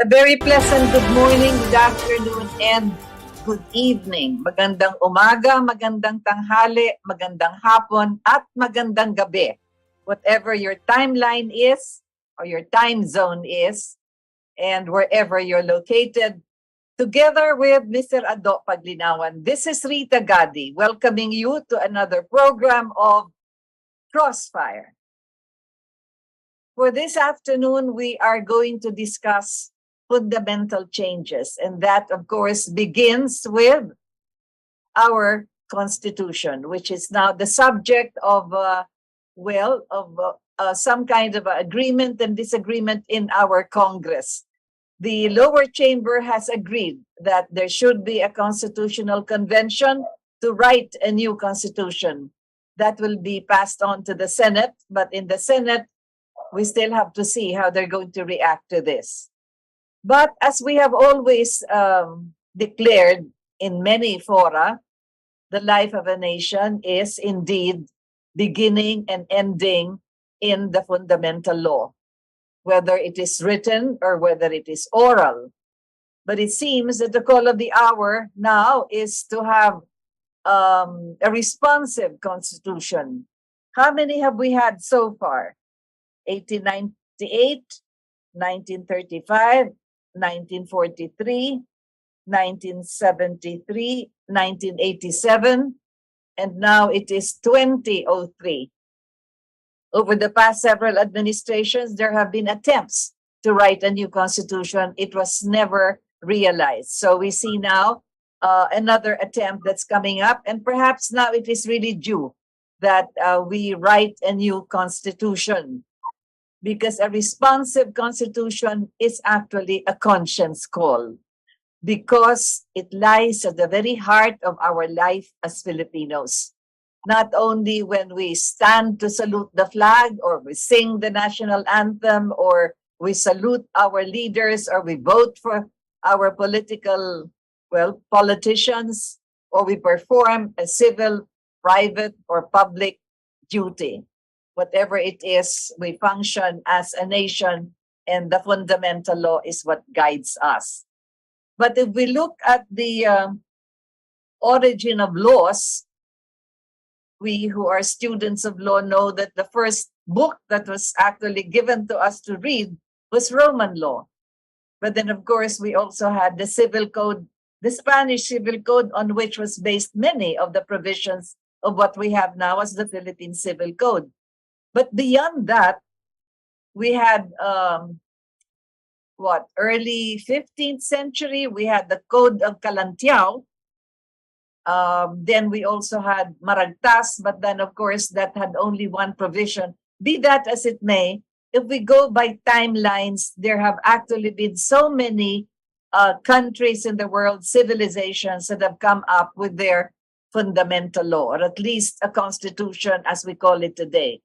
A very pleasant good morning, good afternoon, and good evening. Magandang umaga, magandang tanghali, magandang hapon, at magandang gabi. Whatever your timeline is, or your time zone is, and wherever you're located, together with Mr. Paglinawan, this is Rita Gadi, welcoming you to another program of Crossfire. For this afternoon, we are going to discuss fundamental changes, and that, of course, begins with our Constitution, which is now the subject of, some kind of agreement and disagreement in our Congress. The lower chamber has agreed that there should be a constitutional convention to write a new constitution that will be passed on to the Senate, but in the Senate, we still have to see how they're going to react to this. But as we have always declared in many fora, the life of a nation is indeed beginning and ending in the fundamental law, whether it is written or whether it is oral. But it seems that the call of the hour now is to have a responsive constitution. How many have we had so far? 1898, 1935, 1943, 1973, 1987, and now it is 2003. Over the past several administrations, there have been attempts to write a new constitution. It was never realized. So we see now another attempt that's coming up, and perhaps now it is really due that we write a new constitution, because a responsive constitution is actually a conscience call, because it lies at the very heart of our life as Filipinos. Not only when we stand to salute the flag, or we sing the national anthem, or we salute our leaders, or we vote for our politicians, or we perform a civil, private, or public duty. Whatever it is, we function as a nation, and the fundamental law is what guides us. But if we look at the origin of laws, we who are students of law know that the first book that was actually given to us to read was Roman law. But then, of course, we also had the civil code, the Spanish civil code, on which was based many of the provisions of what we have now as the Philippine Civil Code. But beyond that, we had, early 15th century, we had the Code of Calantiao. Then we also had Maragtas, but then, of course, that had only one provision. Be that as it may, if we go by timelines, there have actually been so many countries in the world, civilizations, that have come up with their fundamental law, or at least a constitution as we call it today.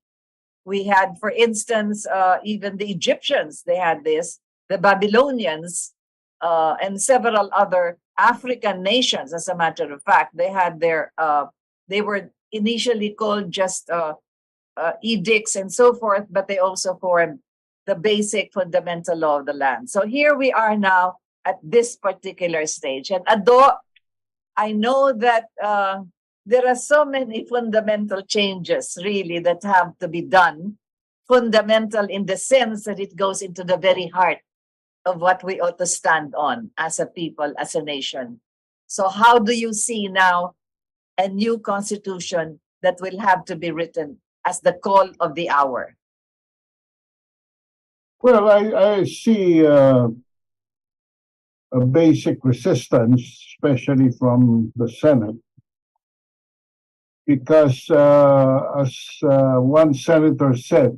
We had, for instance, even the Egyptians, they had this, the Babylonians, and several other African nations, as a matter of fact. They had their, they were initially called just edicts and so forth, but they also formed the basic fundamental law of the land. So here we are now at this particular stage. And I know that there are so many fundamental changes really that have to be done. Fundamental in the sense that it goes into the very heart of what we ought to stand on as a people, as a nation. So how do you see now a new constitution that will have to be written as the call of the hour? Well, I see a basic resistance, especially from the Senate, because as one senator said,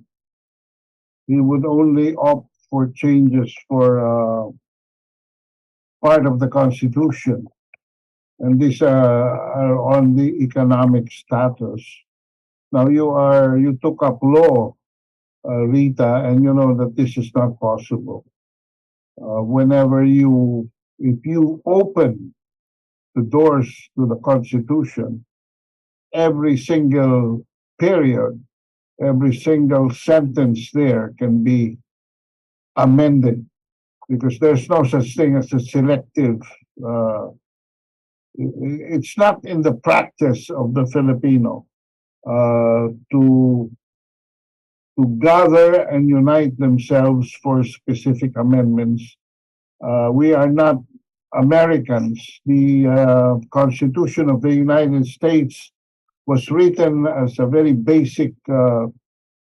he would only opt for changes for part of the Constitution, and these are on the economic status. Now you took up law, Rita, and you know that this is not possible. If you open the doors to the Constitution, every single period, every single sentence there can be amended because there's no such thing as a selective. Uh, it's not in the practice of the Filipino to gather and unite themselves for specific amendments. We are not Americans. The Constitution of the United States was written as a very basic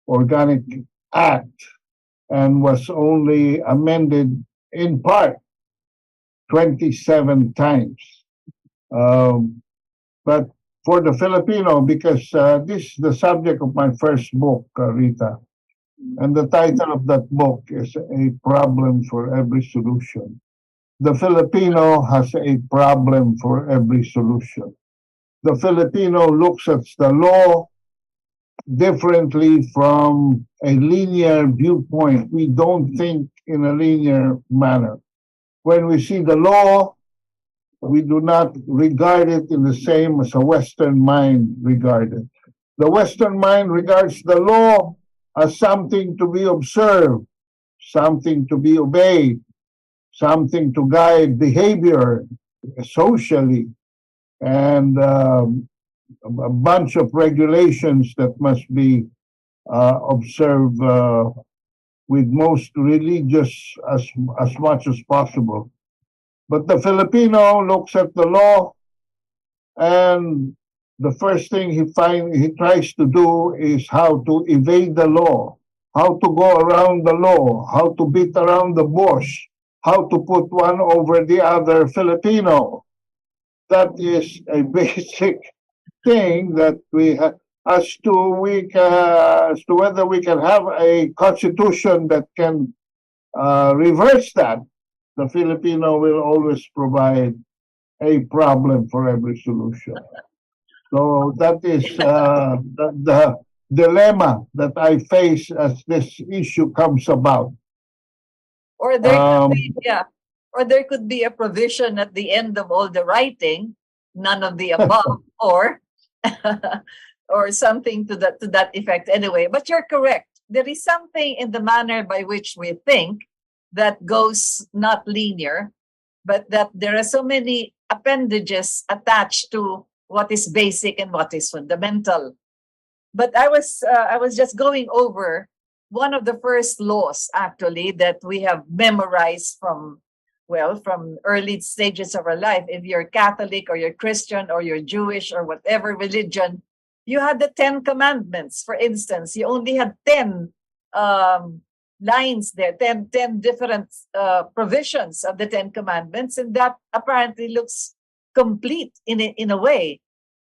organic act and was only amended in part 27 times. But for the Filipino, because this is the subject of my first book, Rita, and the title of that book is A Problem for Every Solution. The Filipino has a problem for every solution. The Filipino looks at the law differently from a linear viewpoint. We don't think in a linear manner. When we see the law, we do not regard it in the same as a Western mind regarded. The Western mind regards the law as something to be observed, something to be obeyed, something to guide behavior socially, and a bunch of regulations that must be observed with most religious as much as possible. But the Filipino looks at the law, and the first thing he tries to do is how to evade the law, how to go around the law, how to beat around the bush, how to put one over the other Filipino. That is a basic thing that we have. As to whether we can have a constitution that can reverse that, the Filipino will always provide a problem for every solution. So that is the dilemma that I face as this issue comes about. Or there could be, yeah, or there could be a provision at the end of all the writing, none of the above, or or something to that effect anyway. But you're correct. There is something in the manner by which we think that goes not linear, but that there are so many appendages attached to what is basic and what is fundamental. But I was just going over one of the first laws actually that we have memorized from, well, from early stages of our life. If you're Catholic or you're Christian or you're Jewish or whatever religion, you had the 10 commandments, for instance. You only had 10 lines there, 10 different provisions of the 10 commandments, and that apparently looks complete in a way,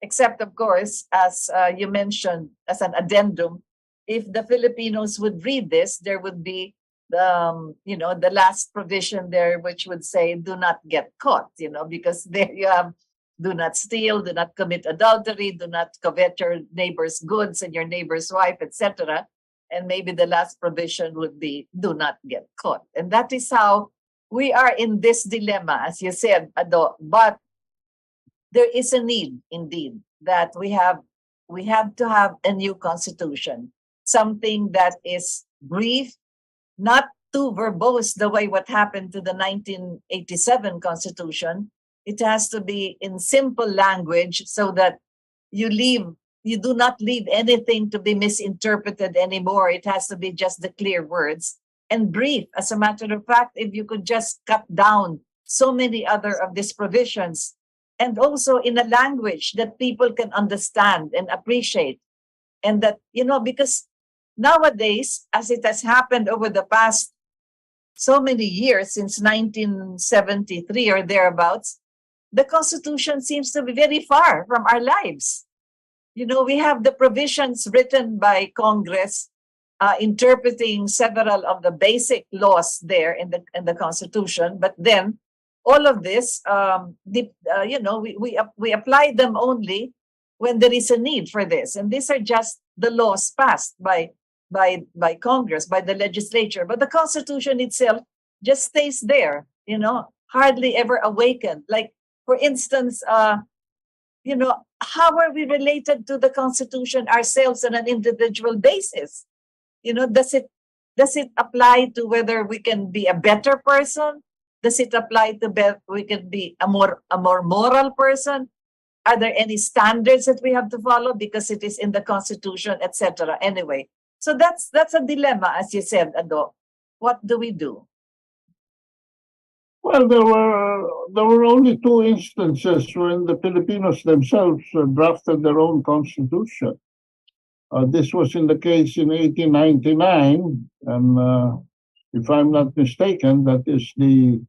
except of course, as you mentioned, as an addendum, if the Filipinos would read this, there would be the last provision there, which would say, do not get caught, because there you have, do not steal, do not commit adultery, do not covet your neighbor's goods and your neighbor's wife, etc. And maybe the last provision would be, do not get caught. And that is how we are in this dilemma, as you said, Ado. But there is a need, indeed, that we have to have a new constitution, something that is brief, not too verbose the way what happened to the 1987 constitution. It has to be in simple language so that you do not leave anything to be misinterpreted anymore. It has to be just the clear words and brief. As a matter of fact, if you could just cut down so many other of these provisions, and also in a language that people can understand and appreciate. And that, because nowadays, as it has happened over the past so many years, since 1973 or thereabouts, the Constitution seems to be very far from our lives. We have the provisions written by Congress interpreting several of the basic laws there in the Constitution, but then all of this, we apply them only when there is a need for this, and these are just the laws passed by Congress, by the legislature. But the Constitution itself just stays there, hardly ever awakened. Like, for instance, how are we related to the Constitution ourselves on an individual basis? Does it Does it apply to whether we can be a better person? Does it apply to we can be a more moral person? Are there any standards that we have to follow because it is in the Constitution, etc.? Anyway, so that's a dilemma, as you said, Ado. What do we do? Well, there were only two instances when the Filipinos themselves drafted their own constitution. This was in the case in 1899, and if I'm not mistaken, that is the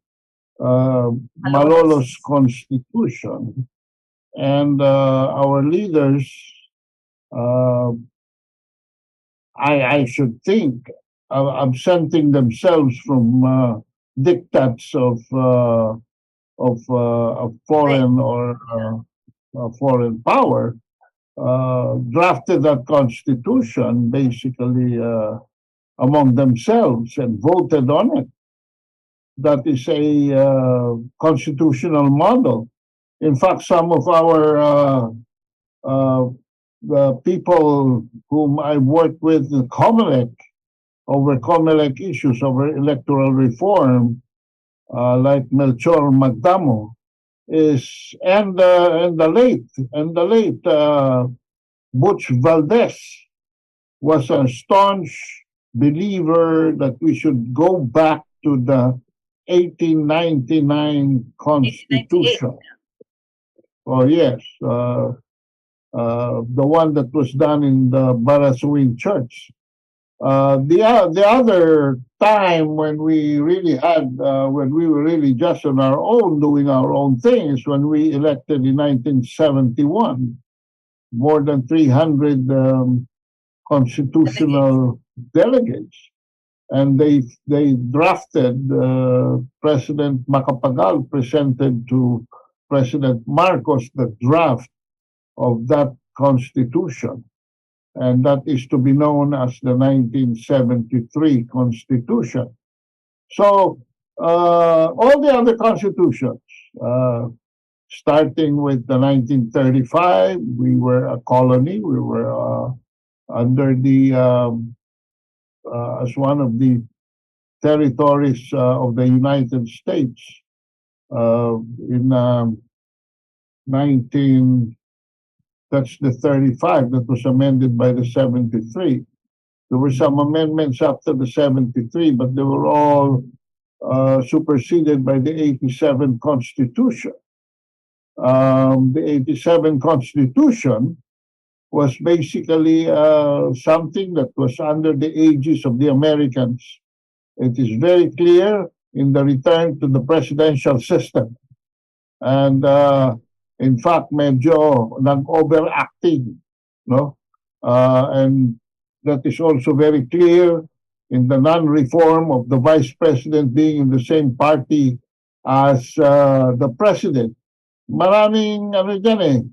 Malolos Constitution. And our leaders, uh, I should think, absenting themselves from diktats of foreign or foreign power, drafted that constitution basically among themselves and voted on it. That is a constitutional model. In fact, some of our the people whom I worked with in COMELEC over COMELEC issues over electoral reform, like Melchor Magdamo, is and the late Butch Valdes was a staunch believer that we should go back to the 1899 Constitution. Oh yes, the one that was done in the Barasuing Church. The other time when we really when we were really just on our own doing our own things, when we elected in 1971 more than 300 constitutional delegates, and they drafted President Macapagal presented to President Marcos the draft of that constitution. And that is to be known as the 1973 Constitution. So all the other constitutions, starting with the 1935, we were a colony. We were under the as one of the territories of the United States in 19. That's the 35 that was amended by the 73. There were some amendments after the 73, but they were all superseded by the 87 Constitution. The 87 Constitution was basically something that was under the aegis of the Americans. It is very clear in the return to the presidential system. And in fact, medyo nag-overacting, no? And that is also very clear in the non-reform of the vice president being in the same party as the president. Maraming ano dyan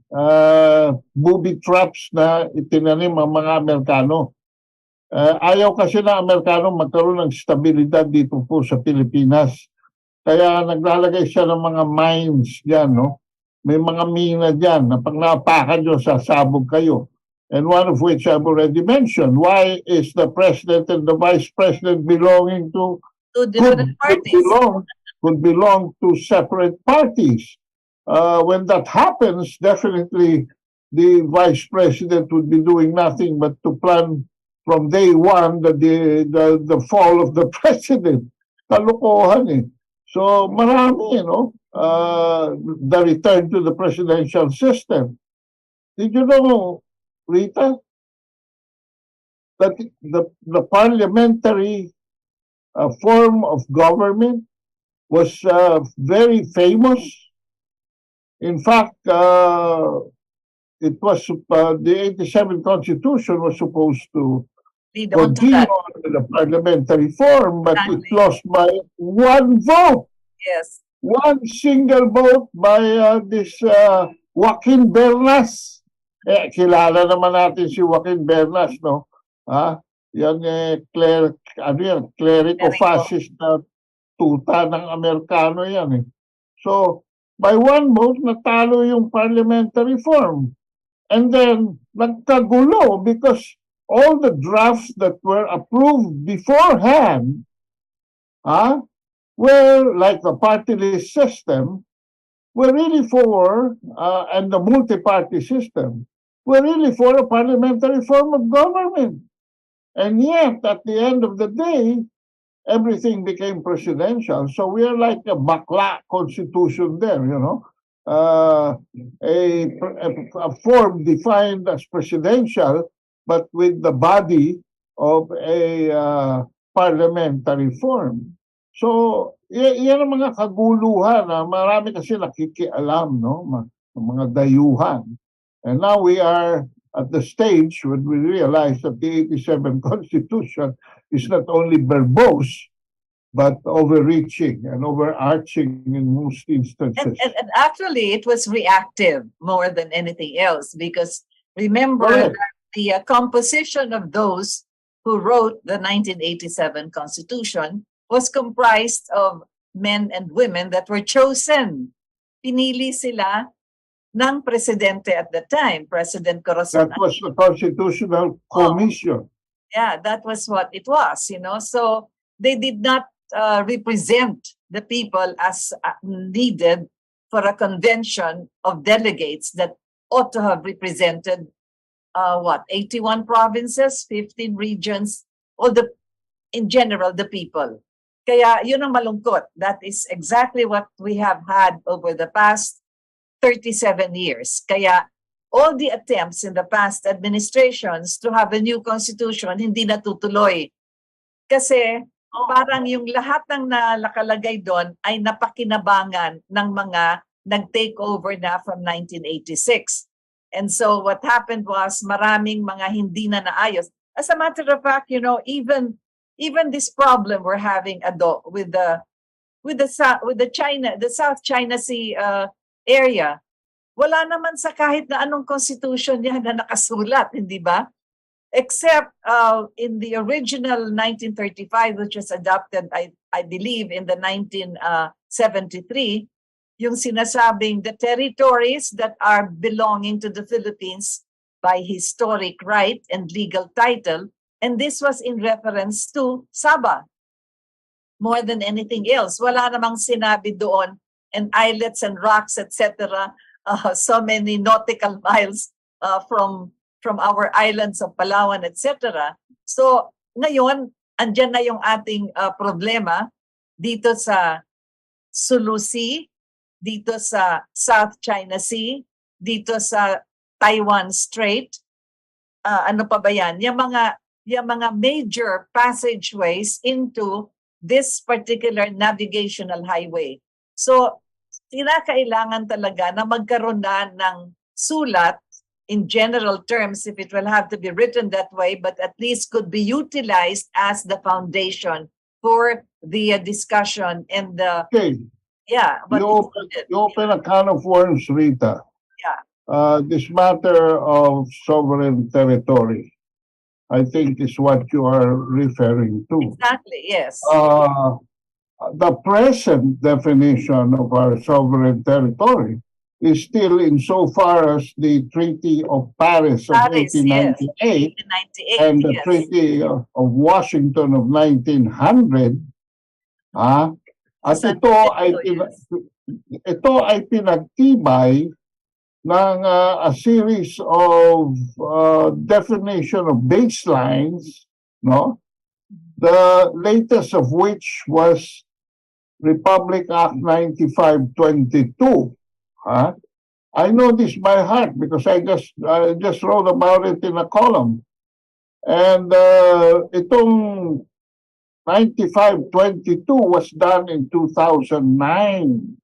booby traps na itinanim ang mga Amerikano. Ayaw kasi na Amerikano magkaroon ng stabilidad dito po sa Pilipinas. Kaya naglalagay siya ng mga mines dyan, no? May mga mina dyan na pag napakan nyo, sasabog kayo. And one of which I've already mentioned. Why is the president and the vice president belonging to different parties? Could belong to separate parties. When that happens, definitely the vice president would be doing nothing but to plan from day one the fall of the president. Kalokohan eh. So marami, the return to the presidential system. Did you know, Rita, that the parliamentary form of government was very famous? In fact, it was the 87 Constitution was supposed to continue on with the parliamentary form, but it lost by one vote. Yes. One single vote by this Joaquin Bernas. Kilala naman natin si Joaquin Bernas, no? Yan clerico-fascist na tuta ng Amerikano yan eh. So, by one vote, natalo yung parliamentary form. And then, nagkagulo because all the drafts that were approved beforehand, were like the party list system, were really for, and the multi-party system, were really for a parliamentary form of government. And yet, at the end of the day, everything became presidential. So we are like a bakla constitution there, you know. A form defined as presidential, but with the body of a parliamentary form. So, yan ang mga kaguluhan na marami kasi nakikialam, no? Mga dayuhan. And now we are at the stage when we realize that the 87 Constitution is not only verbose, but overreaching and overarching in most instances. And actually, it was reactive more than anything else, because remember Correct. that the composition of those who wrote the 1987 Constitution was comprised of men and women that were chosen. Pinili sila ng presidente at the time, President Corazon. That was the Constitutional Commission. Yeah, that was what it was, you know. So they did not represent the people as needed for a convention of delegates that ought to have represented 81 provinces, 15 regions, in general, the people. Kaya yun ang malungkot. That is exactly what we have had over the past 37 years. Kaya all the attempts in the past administrations to have a new constitution hindi natutuloy. Kasi parang yung lahat ng nakalagay doon ay napakinabangan ng mga nag-take over na from 1986. And so what happened was maraming mga hindi na naayos. As a matter of fact, you know, even this problem we're having with the South China Sea area, wala naman sa kahit na anong constitution yan na nakasulat, hindi ba? Except in the original 1935, which was adopted, I believe, in the 1973, yung sinasabing the territories that are belonging to the Philippines by historic right and legal title, and this was in reference to Sabah more than anything else. Wala namang sinabi doon, and islets and rocks, etc., so many nautical miles from our islands of Palawan, etc. So ngayon, andyan na yung ating problema dito sa Sulu Sea, dito sa South China Sea, dito sa Taiwan Strait. Ano pa ba yan? Yung mga major passageways into this particular navigational highway. So, kinakailangan talaga na magkaroon na ng sulat in general terms, if it will have to be written that way, but at least could be utilized as the foundation for the discussion and the... Okay. Yeah. But You open a can of worms, Rita. Yeah. This matter of sovereign territory, I think, is what you are referring to. Exactly, yes. The present definition of our sovereign territory is still insofar as the Treaty of Paris of Paris, 1898 yes. 1898, and the yes. Treaty of Washington of 1900. At ito ay pinagtibay ng a series of definition of baselines, no? The latest of which was Republic Act 9522. I know this by heart because I just wrote about it in a column. And itong 9522 was done in 2009.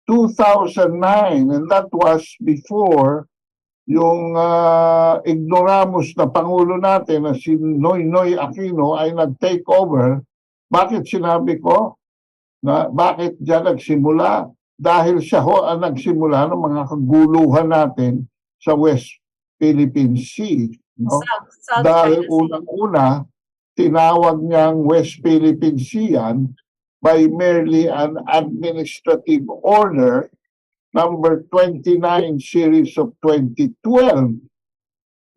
2009, and that was before yung ignoramus na Pangulo natin na si Noynoy Aquino ay nag-take over. Bakit sinabi ko na bakit diyan nagsimula? Dahil siya ho ang nagsimula ng mga kaguluhan natin sa West Philippine Sea. No? South Dahil China Sea. unang-una, tinawag niyang West Philippine Sea yan by merely an administrative order number 29 series of 2012.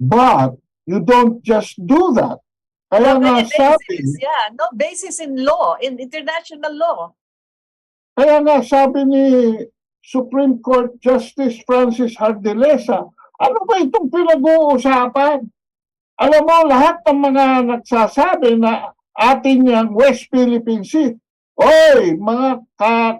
But You don't just do that. Kaya No nga any sabi, basis, yeah, no basis in law, in international law. ni Supreme Court Justice Francis Hardilesa, ano ba itong pinag-uusapan? Alam mo, lahat ng mga nagsasabi na atin yung West Philippine Sea, oy,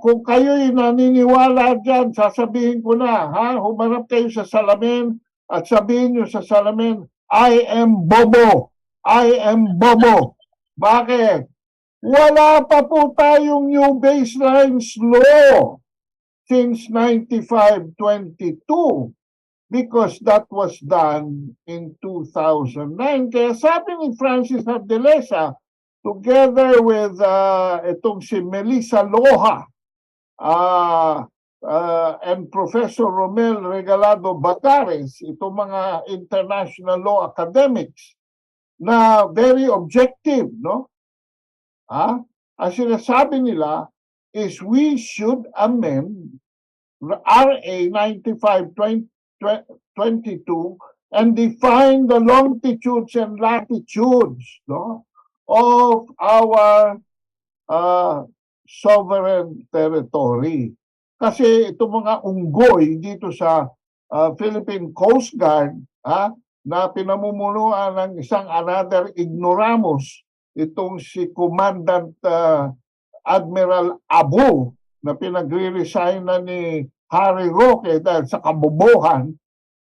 kung kayo'y naniniwala dyan, sasabihin ko na, humarap kayo sa salamin at sabihin nyo sa salamin, I am Bobo. I am Bobo. Bakit? Wala pa po tayong new baselines law since 95-22 because that was done in 2009. Kaya sabi ni Francis Hardilesa, together with itong si Melissa Loja and Professor Romel Regalado Batares, itong mga international law academics, na very objective, no? Ang sinasabi nila is we should amend RA 95-22 and define the longitudes and latitudes, no, of our sovereign territory. Kasi itong mga unggoy dito sa Philippine Coast Guard na pinamumunuan ng isang another ignoramus, itong si Commandant Admiral Abu na pinagre-resign na ni Harry Roque dahil sa kabobohan,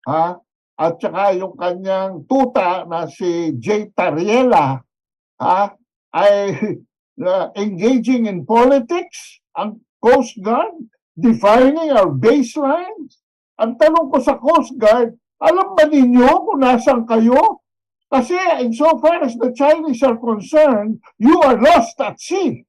at saka yung kanyang tuta na si J. Tariela ay engaging in politics, ang Coast Guard, defining our baselines. Ang tanong ko sa Coast Guard, alam ba ninyo kung nasan kayo? Kasi insofar as the Chinese are concerned, you are lost at sea.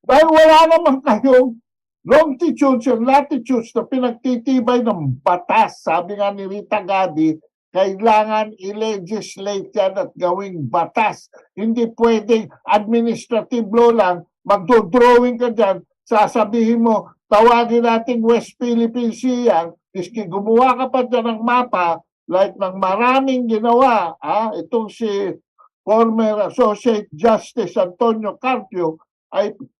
Dahil wala naman kayong longitudes and latitudes na pinagtitibay ng batas. Sabi nga ni Rita Gadi, kailangan i-legislate yan at gawing batas. Hindi pwedeng administrative law lang, magdodrawing ka dyan, sasabihin mo, tawagin natin West Philippine Sea yan, iski gumawa ka pa dyan ng mapa, like ng maraming ginawa, itong si former Associate Justice Antonio Carpio,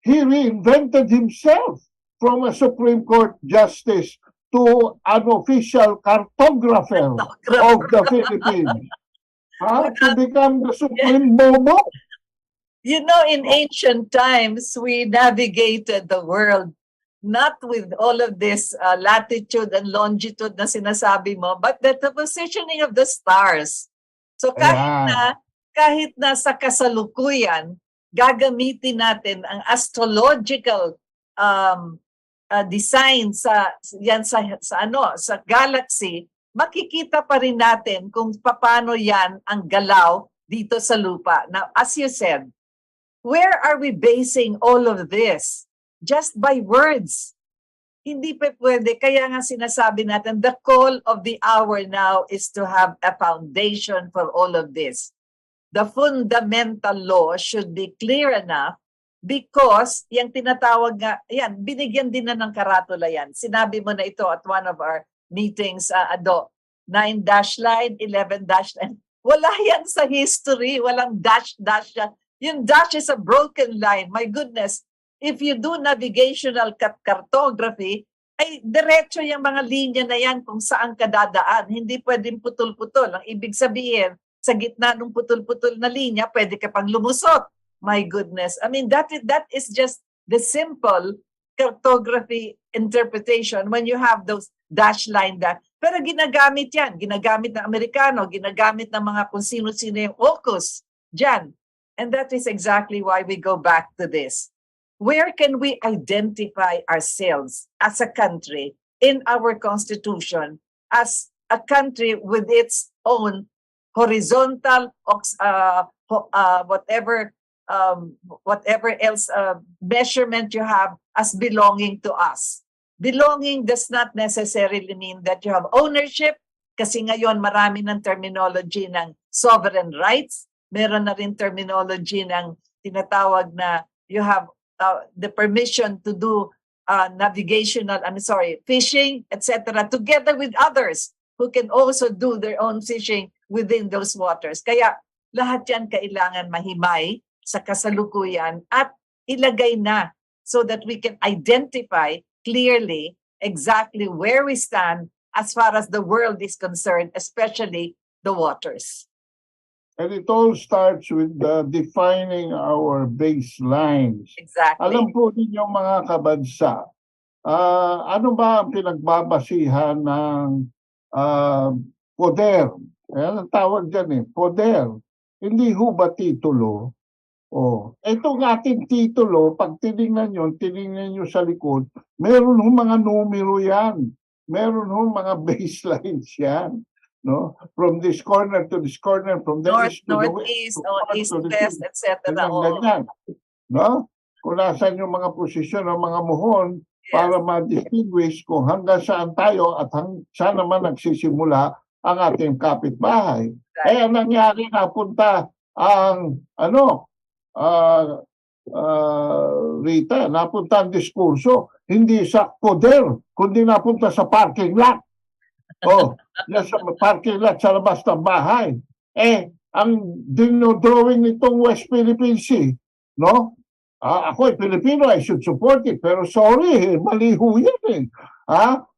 he reinvented himself from a Supreme Court Justice to an official cartographer of the Philippines. To become the Supreme Bobo. You know, in ancient times, we navigated the world not with all of this latitude and longitude na sinasabi mo, but the positioning of the stars. So kahit na sa kasalukuyan, gagamitin natin ang astrological design sa galaxy, makikita pa rin natin kung paano yan ang galaw dito sa lupa. Now, as you said, where are we basing all of this? Just by words. Hindi pa pwede. Kaya nga sinasabi natin, the call of the hour now is to have a foundation for all of this. The fundamental law should be clear enough because yung tinatawag nga, yan, binigyan din na ng karatula yan. Sinabi mo na ito at one of our meetings, 9 dash line, 11 dash line. Wala yan sa history, walang dash yan. Yung dash is a broken line. My goodness, if you do navigational cartography, ay diretso yung mga linya na yan kung saan ka dadaan. Hindi pwedeng putol-putol. Ang ibig sabihin, sa gitna ng putol-putol na linya, pwede ka pang lumusot. My goodness. I mean, that is just the simple cartography interpretation when you have those dash line that. Pero ginagamit yan. Ginagamit ng Amerikano, ginagamit ng mga kung sino-sino yung AUKUS dyan. And that is exactly why we go back to this. Where can we identify ourselves as a country in our constitution as a country with its own horizontal, whatever else measurement you have as belonging to us. Belonging does not necessarily mean that you have ownership, kasi ngayon marami ng terminology ng sovereign rights. Meron na rin terminology ng tinatawag na you have the permission to do fishing, etc., together with others who can also do their own fishing within those waters. Kaya lahat yan kailangan mahimay sa kasalukuyan at ilagay na so that we can identify clearly exactly where we stand as far as the world is concerned, especially the waters. And it all starts with defining our baselines. Exactly. Alam po ninyo mga kabansa, ano ba ang pinagbabasihan ng poder? Ayan ang tawag dyan poder. Hindi ho ba titulo? Itong ating titulo, pag tinignan nyo sa likod, meron ho mga numero yan. Meron ho mga baselines yan. No? From this corner to this corner, from the east to the west, east, west, etc. Ganyan. No? Kung nasan yung mga posisyon ng mga muhon para ma-distinguish kung hanggang saan tayo at saan naman nagsisimula ang ating kapitbahay. Ang nangyari, napunta ang Rita, napunta ang diskurso hindi sa poder, kundi napunta sa parking lot. Nasa parking lot sa labas ng bahay. Ang dinodrawing nitong West Philippine Sea, no? Ako Pilipino, I should support it. Pero sorry, mali ho yan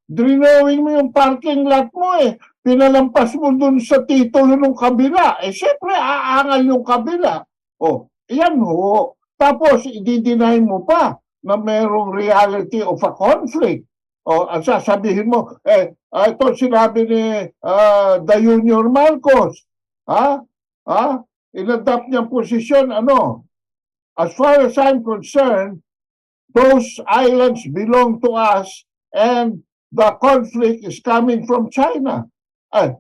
Drawing mo yung parking lot mo Pinalampas mo dun sa titulo ng kabila. Siyempre, aangal yung kabila. Yan ho. Tapos, i-deny mo pa na merong reality of a conflict. Ang sasabihin mo, ito sinabi ni the Junior Marcos. In-adapt niyang posisyon, as far as I'm concerned, those islands belong to us and the conflict is coming from China.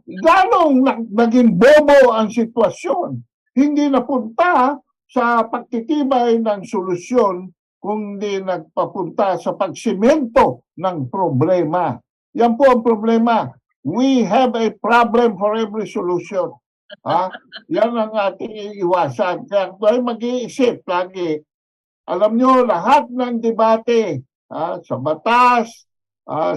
Lalong naging bobo ang sitwasyon. Hindi napunta sa pagtitibay ng solusyon kundi nagpapunta sa pagsimento ng problema. Yan po ang problema. We have a problem for every solution. Yan ang ating iiwasan. Kaya tayo mag-iisip lagi. Alam nyo, lahat ng debate sa batas,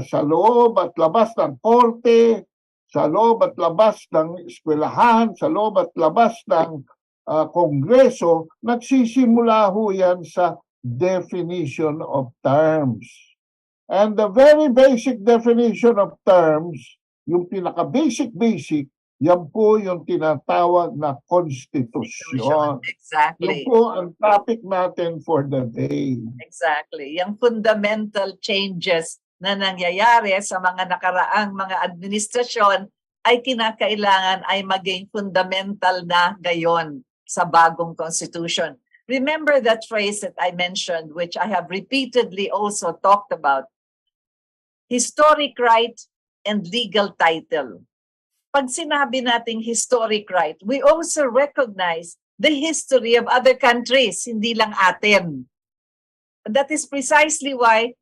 sa loob at labas ng korte, sa loob at labas ng eskwelahan, sa loob at labas ng kongreso, nagsisimula ho yan sa definition of terms. And the very basic definition of terms, yung pinaka-basic, yan po yung tinatawag na konstitusyon. Exactly. Yan po ang topic natin for the day. Exactly. Yung fundamental changes na nangyayari sa mga nakaraang mga administrasyon ay kinakailangan ay maging fundamental na gayon sa bagong constitution. Remember that phrase that I mentioned, which I have repeatedly also talked about, historic right and legal title. Pag sinabi nating historic right, we also recognize the history of other countries, hindi lang atin. That is precisely why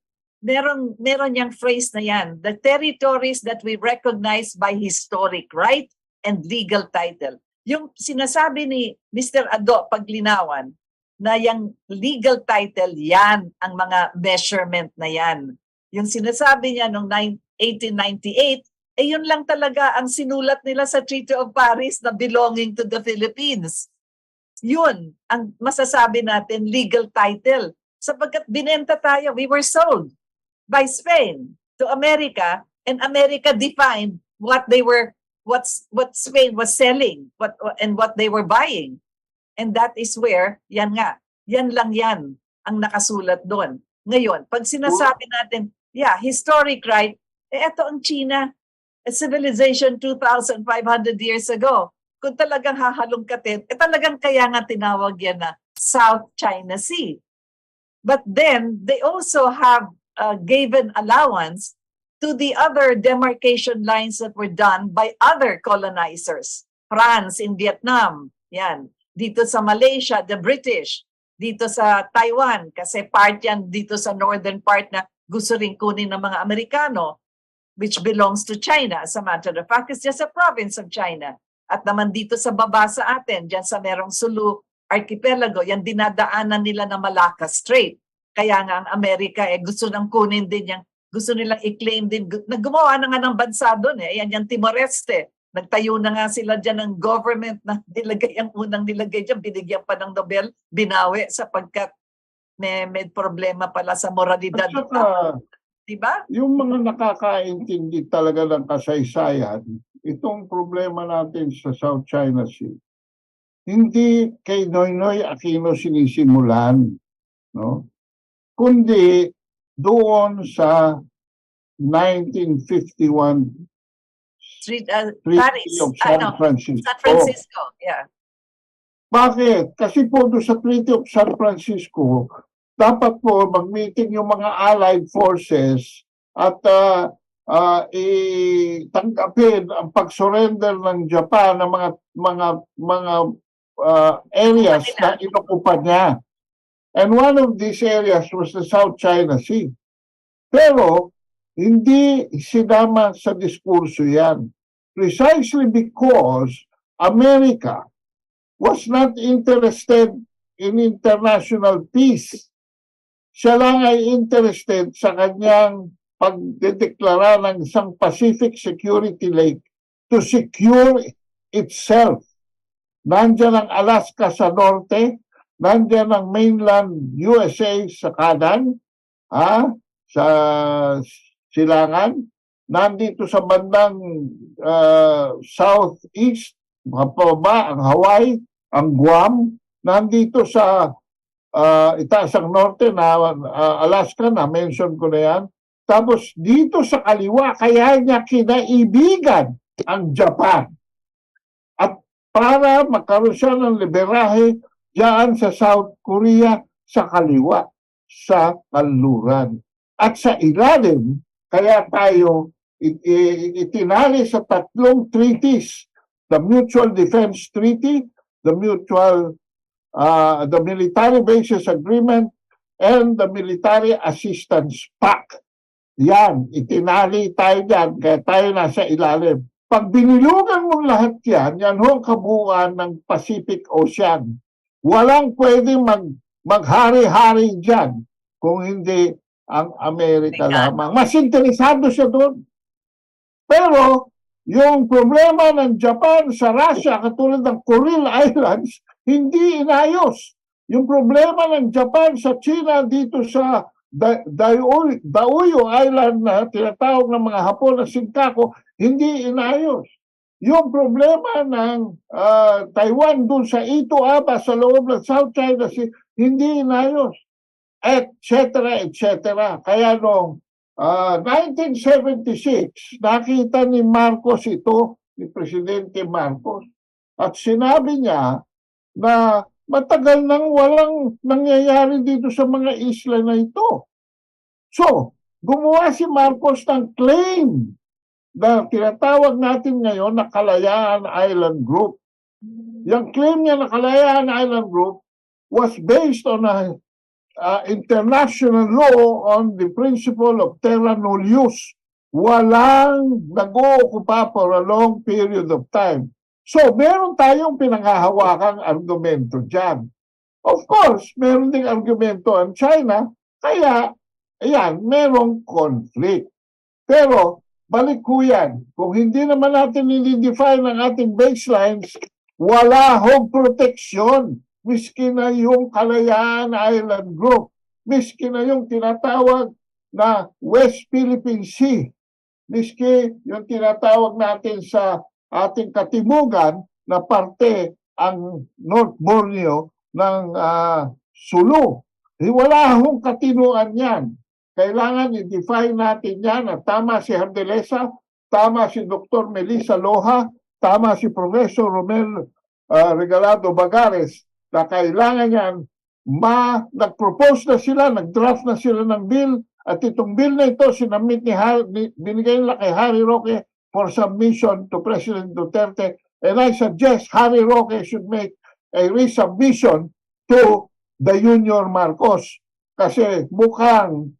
meron yang phrase na yan, the territories that we recognize by historic right and legal title. Yung sinasabi ni Mr. Ado Paglinawan, na yung legal title, yan ang mga measurement na yan. Yung sinasabi niya noong 1898, yun lang talaga ang sinulat nila sa Treaty of Paris na belonging to the Philippines. Yun ang masasabi natin legal title. Sapagkat binenta tayo, we were sold by Spain to America, and America defined what Spain was selling, and what they were buying. And that is where, yan lang yan ang nakasulat doon. Ngayon, pag sinasabi natin, historic right, eto ang China, a civilization 2,500 years ago. Kung talagang hahalongkatin, talagang kaya nga tinawag yan na South China Sea. But then, they also have given allowance to the other demarcation lines that were done by other colonizers. France in Vietnam, yan. Dito sa Malaysia, the British. Dito sa Taiwan, kasi part yan dito sa northern part na gusto rin kunin ng mga Amerikano, which belongs to China. As a matter of fact, it's just a province of China. At naman dito sa baba sa atin, dyan sa merong Sulu Archipelago, yan dinadaanan nila na Malacca Strait. Kaya nga ang Amerika gusto nang kunin din yan, gusto nilang i-claim din, naggumawa na nga ng bansa doon yan yung Timor-Este. Nagtayo na nga sila dyan ng government na nilagay ang unang nilagay dyan, binigyan pa ng Nobel, binawi sapagkat may problema pala sa moralidad. At saka, Diba? yung mga nakakaintindi talaga ng kasaysayan, itong problema natin sa South China Sea, hindi kay Noynoy Aquino sinisimulan, no? Kundi doon sa 1951 Paris, Treaty of San Francisco. San Francisco, yeah. Bakit? Kasi po doon sa Treaty of San Francisco, dapat po mag-meeting yung mga Allied forces at itanggapin ang pag-surrender ng Japan ng mga areas na inokupan niya. And one of these areas was the South China Sea. Pero hindi sinama sa diskurso yan. Precisely because America was not interested in international peace. Siya lang ay interested sa kanyang pagdedeklara ng isang Pacific Security Lake to secure itself. Nandiyan ang Alaska sa norte, nandiyan ang mainland USA sa kanan, sa silangan, nandito sa bandang southeast, pababa, ang Hawaii, ang Guam, nandito sa itaas ang norte na Alaska, na-mention ko na yan. Tapos dito sa kaliwa, kaya niya kinaibigan ang Japan. At para magkaroon siya ng liberahe diyan sa South Korea sa kaliwa, sa kanluran. At sa ilalim, kaya tayo itinali sa tatlong treaties, the Mutual Defense Treaty, the Military Bases Agreement, and the Military Assistance Pact. Yan, itinali tayo dyan, kaya tayo nasa ilalim. Pag binilugan mo lahat yan, yan ho ang kabuuan ng Pacific Ocean. Walang pwedeng maghari-hari dyan kung hindi ang Amerika lamang. Mas interesado siya doon. Pero, yung problema ng Japan sa Russia, katulad ng Kuril Islands, hindi inayos. Yung problema ng Japan sa China dito sa Daoyo Island na tinatawag ng mga Hapon na Senkaku, hindi inayos. Yung problema ng Taiwan dun sa Ito Aba sa loob ng South China Sea, hindi inayos. Etc. Kaya noong 1976, nakita ni Marcos ito, ni Presidente Marcos, at sinabi niya na matagal nang walang nangyayari dito sa mga isla na ito. So, gumawa si Marcos ng claim na tinatawag natin ngayon na Kalayaan Island Group. Yung claim niya na Kalayaan Island Group was based on a international law on the principle of terra nullius. Walang nag-ookupa for a long period of time. So, meron tayong pinanghahawakang argumento dyan. Of course, meron ding argumento ang China, kaya, ayan, merong conflict. Pero, balik ko yan, kung hindi naman natin i-define ang ating baselines, wala hong proteksyon. Miski na yung Kalayaan Island Group, miski na yung tinatawag na West Philippine Sea, miski yung tinatawag natin sa ating Katipunan na parte ang North Borneo ng Sulu. Wala hong katinuan yan. Kailangan i-define natin yan at tama si Hardelesa, tama si Dr. Melissa Loha, tama si Professor Romel Regalado Bagares, na kailangan yan, nag-propose na sila, nag-draft na sila ng bill, at itong bill na ito, sinamit binigay nila kay Harry Roque for submission to President Duterte, and I suggest Harry Roque should make a resubmission to the Junior Marcos, kasi mukhang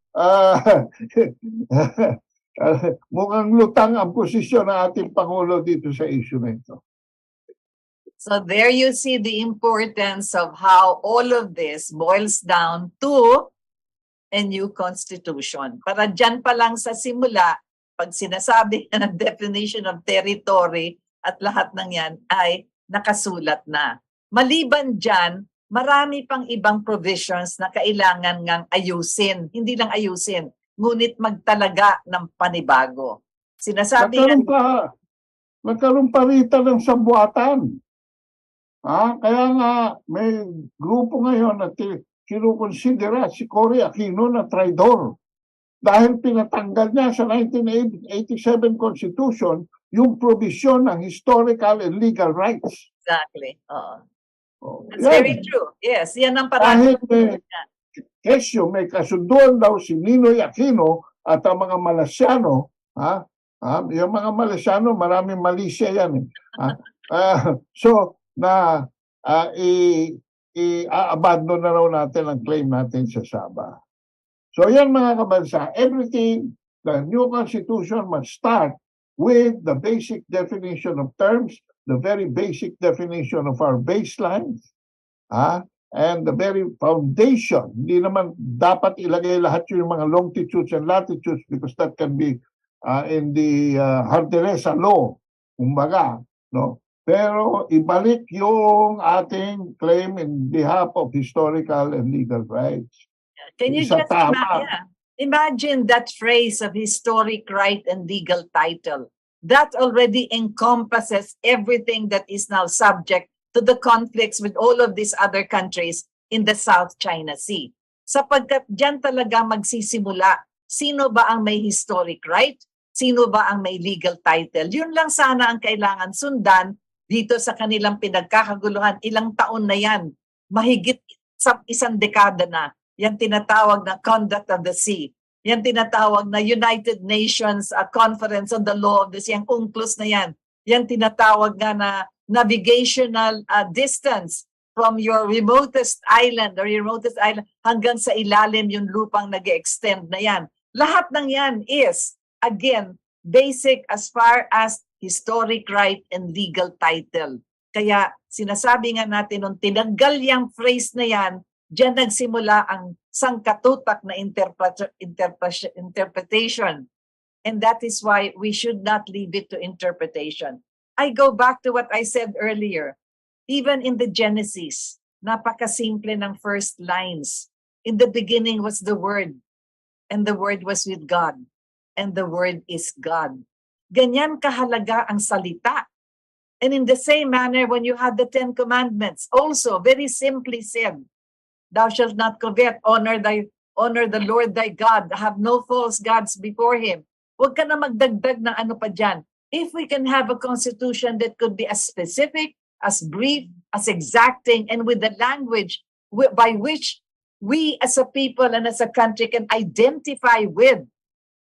mukhang lutang ang posisyon ng ating Pangulo dito sa issue na ito. So there you see the importance of how all of this boils down to a new constitution. Para dyan pa lang sa simula, pag sinasabi ng definition of territory, at lahat ng yan ay nakasulat na. Maliban dyan, marami pang ibang provisions na kailangan ngang ayusin. Hindi lang ayusin, ngunit magtalaga ng panibago. Sinasabi Nagkaroon pa rita ng sabuatan. Kaya nga may grupo ngayon na kinukonsidera si Cory Aquino na traidor dahil pinatanggal niya sa 1987 Constitution yung provision ng historical and legal rights. Exactly. Oo. That's Yan. very true. Yes, yan ang parang Dahil kesyo may kasunduan daw si Ninoy Aquino at ang mga Malaysiano, yung mga Malaysiano, maraming Malaysia yan. So, i-abandon na raw natin ang claim natin sa Sabah. So yan mga kabansa, everything, the new constitution must start with the basic definition of terms, the very basic definition of our baselines, and the very foundation. Hindi naman dapat ilagay lahat yung mga longitudes and latitudes because that can be in the Harderesa law, kumbaga, no? Pero ibalik yung ating claim in behalf of historical and legal rights. Can you just imagine that phrase of historic right and legal title? That already encompasses everything that is now subject to the conflicts with all of these other countries in the South China Sea. Sapagkat dyan talaga magsisimula, sino ba ang may historic right? Sino ba ang may legal title? Yun lang sana ang kailangan sundan dito sa kanilang pinagkakaguluhan. Ilang taon na yan, mahigit sa isang dekada na, yan tinatawag na Conduct of the Sea. Yan tinatawag na United Nations Conference on the Law of the Sea. Ang UNCLOS na yan. Yan tinatawag nga na navigational distance from your remotest island hanggang sa ilalim yung lupang nag-extend na yan. Lahat ng yan is, again, basic as far as historic right and legal title. Kaya sinasabi nga natin nung tinanggal yung phrase na yan, diyan nagsimula ang sangkatutak na interpretation. And that is why we should not leave it to interpretation. I go back to what I said earlier. Even in the Genesis, napakasimple ng first lines. In the beginning was the Word, and the Word was with God, and the Word is God. Ganyan kahalaga ang salita. And in the same manner, when you had the 10 Commandments, also very simply said, thou shalt not covet, honor the Lord thy God, have no false gods before Him. Huwag ka na magdagdag ng ano pa dyan. If we can have a constitution that could be as specific, as brief, as exacting, and with the language by which we as a people and as a country can identify with.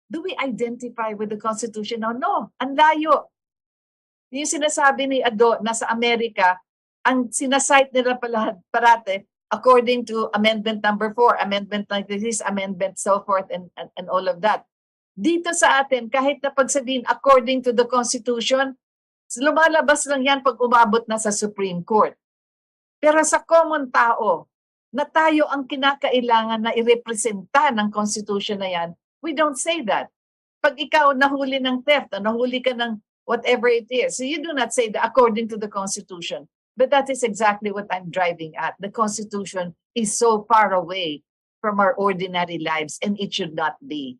Do we identify with the Constitution now? No, ang layo. Yung sinasabi ni Ado na sa Amerika, ang sinasite nila parate, according to Amendment number 4, Amendment 96, Amendment so forth, and all of that. Dito sa atin, kahit na pagsabihin according to the Constitution, lumalabas lang yan pag umabot na sa Supreme Court. Pero sa common tao, na tayo ang kinakailangan na irepresenta ng Constitution na yan, we don't say that. Pag ikaw nahuli ng theft, nahuli ka ng whatever it is, so you do not say that according to the Constitution. But that is exactly what I'm driving at. The Constitution is so far away from our ordinary lives and it should not be.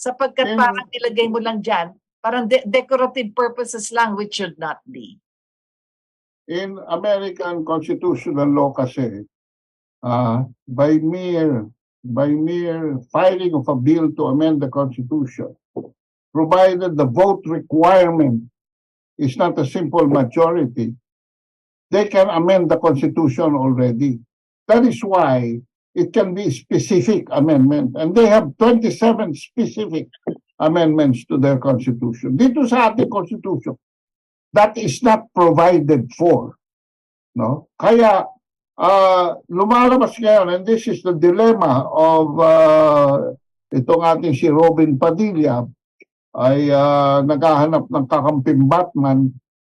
Sapagkat parang nilagay mo lang dyan, parang decorative purposes lang, which should not be. In American constitutional law kasi, by mere filing of a bill to amend the Constitution, provided the vote requirement is not a simple majority, they can amend the Constitution already. That is why it can be specific amendment. And they have 27 specific amendments to their Constitution. Dito sa ating Constitution, that is not provided for. No? Kaya, lumalabas ngayon, and this is the dilemma of itong ating si Robin Padilla, ay naghahanap ng kakamping Batman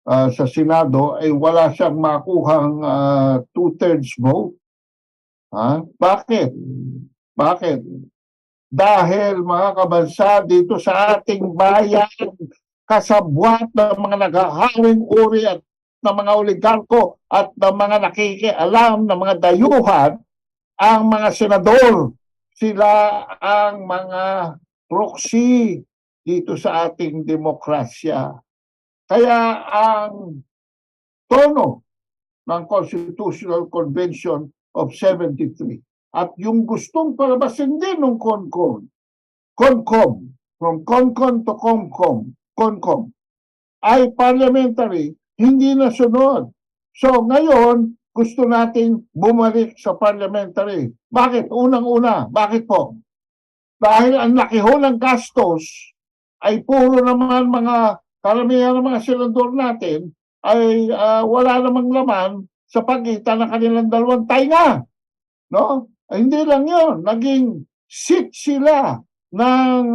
sa Senado, ay wala siyang makuhang 2/3 vote. Bakit? Bakit? Dahil mga kabansa dito sa ating bayan, kasabwat ng mga naghaharing uri at ng mga oligarko at ng mga nakikialam ng mga dayuhan, ang mga senador. Sila ang mga proxy dito sa ating demokrasya. Kaya ang tono ng Constitutional Convention of 73 at yung gustong palabasin din ng CONCOM, from CONCOM to CONCOM, ay parliamentary, hindi nasunod. So ngayon, gusto nating bumalik sa parliamentary. Bakit? Unang-una, bakit po? Dahil ang laki ho ng gastos ay puro naman mga karamihan ng mga senador natin ay wala namang laman sa pagitan ng kanilang dalawang tainga. No? Ay, hindi lang yun. Naging seat sila ng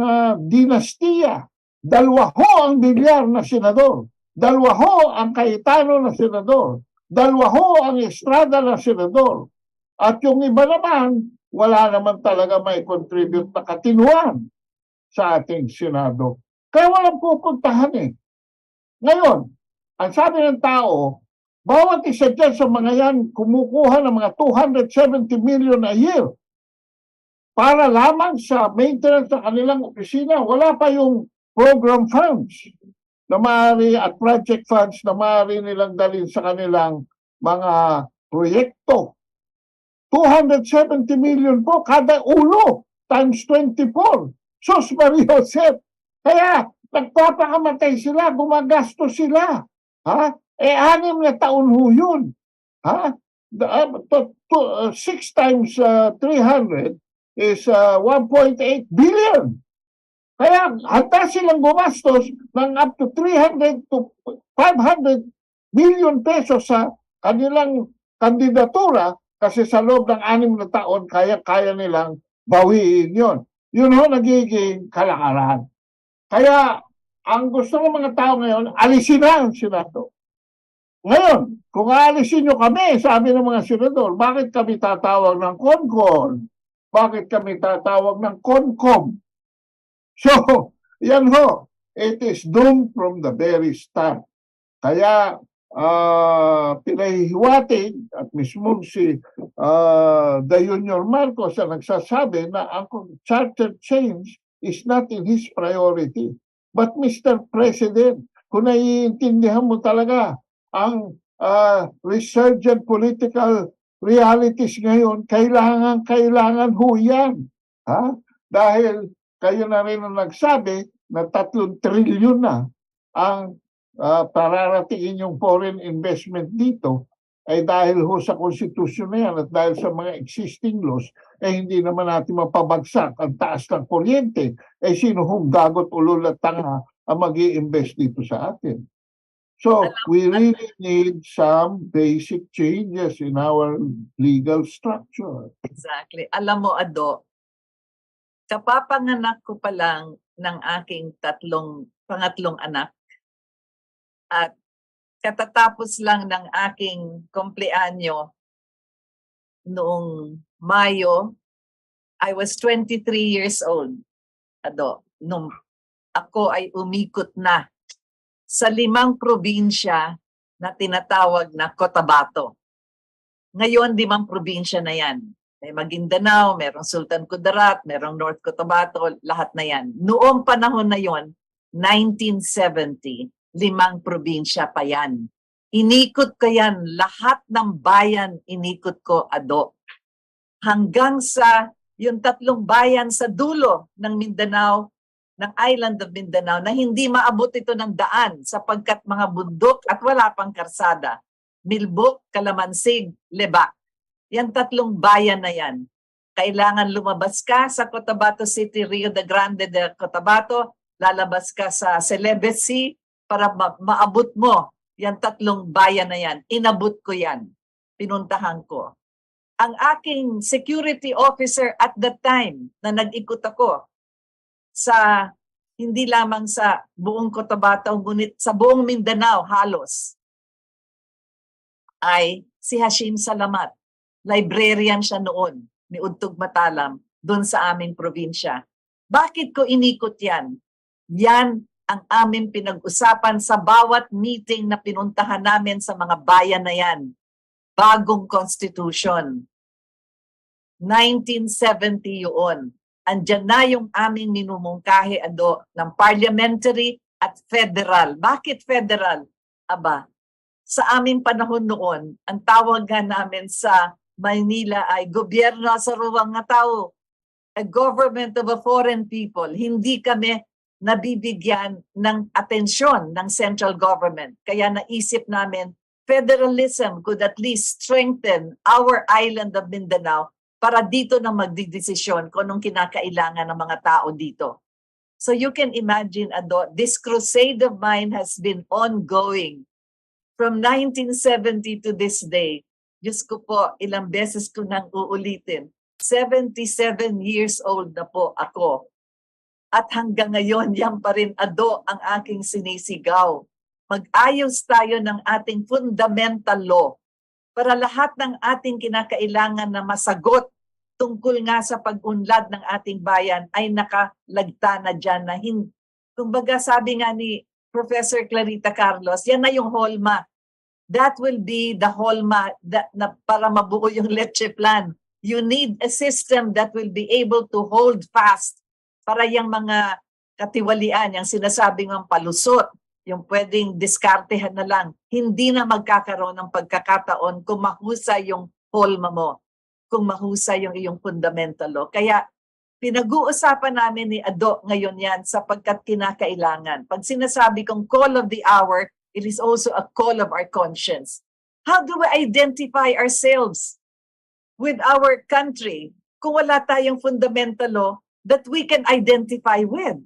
dinastiya. Dalawa ho ang bilyar na senador. Dalawa ho ang Cayetano na senador. Dalawa ho ang Estrada na senador. At yung iba naman, wala naman talaga may contribute na katinuan sa ating Senado. Kaya walang pupuntahan eh. Ngayon, ang sabi ng tao, bawat isa dyan sa mga yan kumukuha ng mga 270 million a year para lamang sa maintenance ng kanilang opisina. Wala pa yung program funds na maaari at project funds na maaari nilang dalhin sa kanilang mga proyekto. 270 million po kada ulo times 24. Sus Maria Josep. Kaya nagpapakamatay sila, gumagastos sila. Ha? 6 na taon ho yun. Ha? 6 times 300 is 1.8 billion. Kaya handa silang gumastos ng up to 300 to 500 million pesos sa kanilang kandidatura kasi sa loob ng 6 na taon kaya nilang bawiin yon. Yun ho nagiging kalakaran. Kaya ang gusto ng mga tao ngayon, alisin na ang Senado. Ngayon, kung aalisin nyo kami, sabi ng mga senador, bakit kami tatawag ng CONCON? Bakit kami tatawag ng CONCOM? So, yan ho. It is doomed from the very start. Kaya, pinahihiwatig at mismo si the Junior Marcos ang nagsasabi na ang charter change is not in his priority. But Mr. President, kung naiintindihan mo talaga ang resurgent political realities ngayon, kailangan ho yan. Ha? Dahil kayo na rin ang nagsabi na 3 trilyon na ang pararatingin yung foreign investment dito ay dahil ho sa konstitusyon na yan at dahil sa mga existing laws, hindi naman natin mapabagsak ang taas ng kuryente. Sino hong gagot, ulol at tanga ang mag-i-invest dito sa atin? So, we really need some basic changes in our legal structure. Exactly. Alam mo, Ado, kapapanganak ko pa lang ng aking pangatlong anak at katatapos lang ng aking kumpleanyo noong Mayo, I was 23 years old. Ado, nung ako ay umikot na sa 5 probinsya na tinatawag na Cotabato. Ngayon, 5 probinsya na yan. May Maguindanao, merong Sultan Kudarat, merong North Cotabato, lahat na yan. Noong panahon na yon, 1970, 5 probinsya pa yan. Inikot ko yan, lahat ng bayan inikot ko, Ado. Hanggang sa yung 3 bayan sa dulo ng Mindanao, ng island of Mindanao, na hindi maabot ito ng daan sapagkat mga bundok at wala pang karsada. Milbok, Kalamansig, Lebak. Yan 3 bayan na yan. Kailangan lumabas ka sa Cotabato City, Rio de Grande de Cotabato, lalabas ka sa Celebes para maabot mo yan 3 bayan na yan. Inabot ko yan. Pinuntahan ko. Ang aking security officer at that time na nag-ikot ako sa hindi lamang sa buong Cotabato, ngunit sa buong Mindanao halos, ay si Hashim Salamat. Librarian siya noon ni Udtog Matalam doon sa aming probinsya. Bakit ko inikot yan? Yan ang aming pinag-usapan sa bawat meeting na pinuntahan namin sa mga bayan na yan. Bagong Constitution. 1970 yun. Andyan na yung aming minumungkahi ng parliamentary at federal. Bakit federal? Aba, sa aming panahon noon, ang tawag nga namin sa Maynila ay gobyerno sa ruwang nga tao. A government of a foreign people. Hindi kami nabibigyan ng atensyon ng central government. Kaya naisip namin, federalism could at least strengthen our island of Mindanao para dito na magdidesisyon kung anong kinakailangan ng mga tao dito. So you can imagine, Ado, this crusade of mine has been ongoing from 1970 to this day. Diyos ko po, ilang beses ko nang uulitin. 77 years old na po ako. At hanggang ngayon, yan pa rin, Ado, ang aking sinisigaw. Mag-ayos tayo ng ating fundamental law para lahat ng ating kinakailangan na masagot tungkol nga sa pag-unlad ng ating bayan ay nakalagta na dyan na kumbaga sabi nga ni Professor Clarita Carlos, yan na yung hallmark. That will be the hallmark na para mabuo yung Leche Plan. You need a system that will be able to hold fast para yung mga katiwalian, yung sinasabing ng palusot, yung pwedeng diskartehan na lang, hindi na magkakaroon ng pagkakataon kung mahusay yung holma mo, kung mahusay yung iyong fundamental law. Kaya pinag-uusapan namin ni Ado ngayon yan sapagkat kinakailangan. Pag sinasabi kong call of the hour, it is also a call of our conscience. How do we identify ourselves with our country kung wala tayong fundamental law that we can identify with?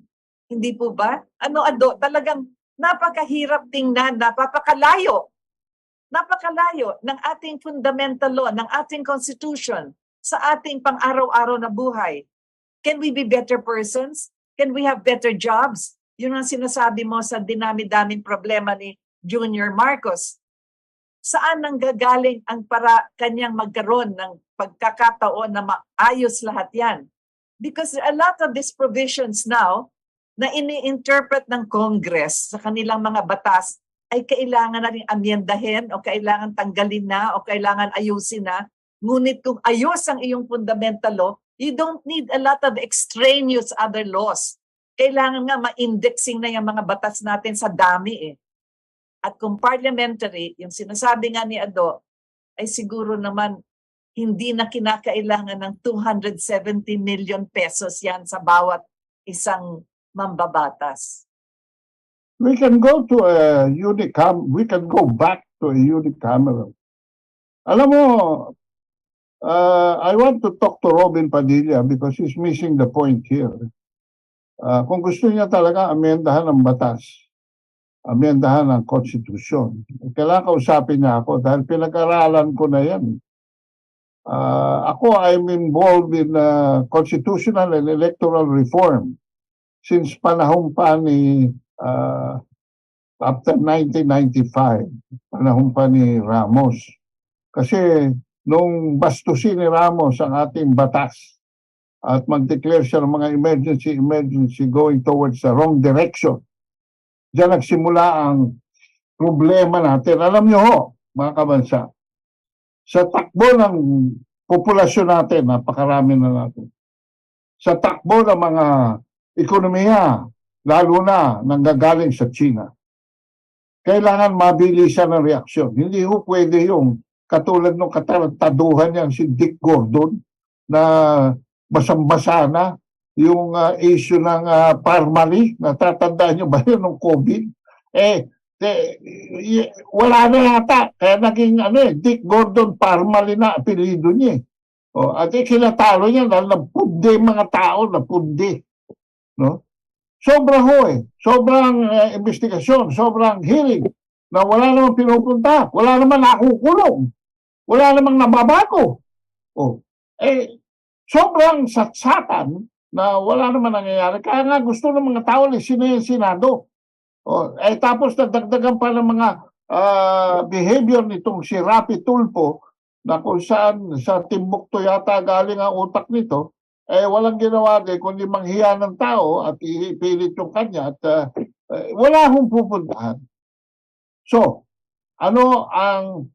Hindi po ba? Ano, Ado, talagang napakahirap tingnan, napakalayo ng ating fundamental law, ng ating constitution sa ating pang-araw-araw na buhay. Can we be better persons? Can we have better jobs? Yun ang sinasabi mo sa dinami-daming problema ni Junior Marcos. Saan nanggagaling ang para kanyang magkaroon ng pagkakataon na maayos lahat yan? Because a lot of these provisions now na ini-interpret ng Congress sa kanilang mga batas ay kailangan na rin amyendahin o kailangan tanggalin na o kailangan ayusin na. Ngunit kung ayos ang iyong fundamental law, you don't need a lot of extraneous other laws. Kailangan nga ma-indexing na yung mga batas natin sa dami eh. At kung parliamentary, yung sinasabi nga ni Ado, ay siguro naman hindi na kinakailangan ng 270 million pesos yan sa bawat isang mambabatas. We can go to a we can go back to a unicameral. Alam mo, I want to talk to Robin Padilla because he's missing the point here. Kung gusto niya talaga amendahan ng batas, amendahan ng konstitusyon, kailangan kausapin niya ako dahil pinag-aralan ko na yan. Ako, I'm involved in constitutional and electoral reform since panahon pa ni after 1995, panahon pa ni Ramos. Kasi nung bastusin ni Ramos ang ating batas at mag-declare siya ng mga emergency going towards the wrong direction, diyan nagsimula ang problema natin. Alam niyo ho, mga kabansa, sa takbo ng populasyon natin, napakarami na natin. Sa takbo ng mga ekonomiya, lalo na nanggagaling sa China, kailangan mabilisan ng reaksyon. Hindi ho pwede yung katulad ng katarantaduhan yan si Dick Gordon na basang-basa na yung issue ng Parmali. Natatandaan nyo ba yun ng COVID? Wala na yata. Kaya naging Dick Gordon Parmali na apelido niya. At kinatalo niya dahil napundi mga tao, napundi. No? Sobra ho sobrang investigasyon, sobrang hearing na wala namang pinupunta, wala namang nakukulong, wala namang nababago. Sobrang satsatan na wala naman nangyayari. Kaya nga gusto ng mga tao ni Senado. Tapos nadagdagan pa ng mga behavior nitong si Rapi Tulfo na kung saan sa Timbuktu yata galing ang utak nito, walang ginawa din kundi manghiya ng tao at ipilit yung kanya at Wala akong pupuntahan. So, ano ang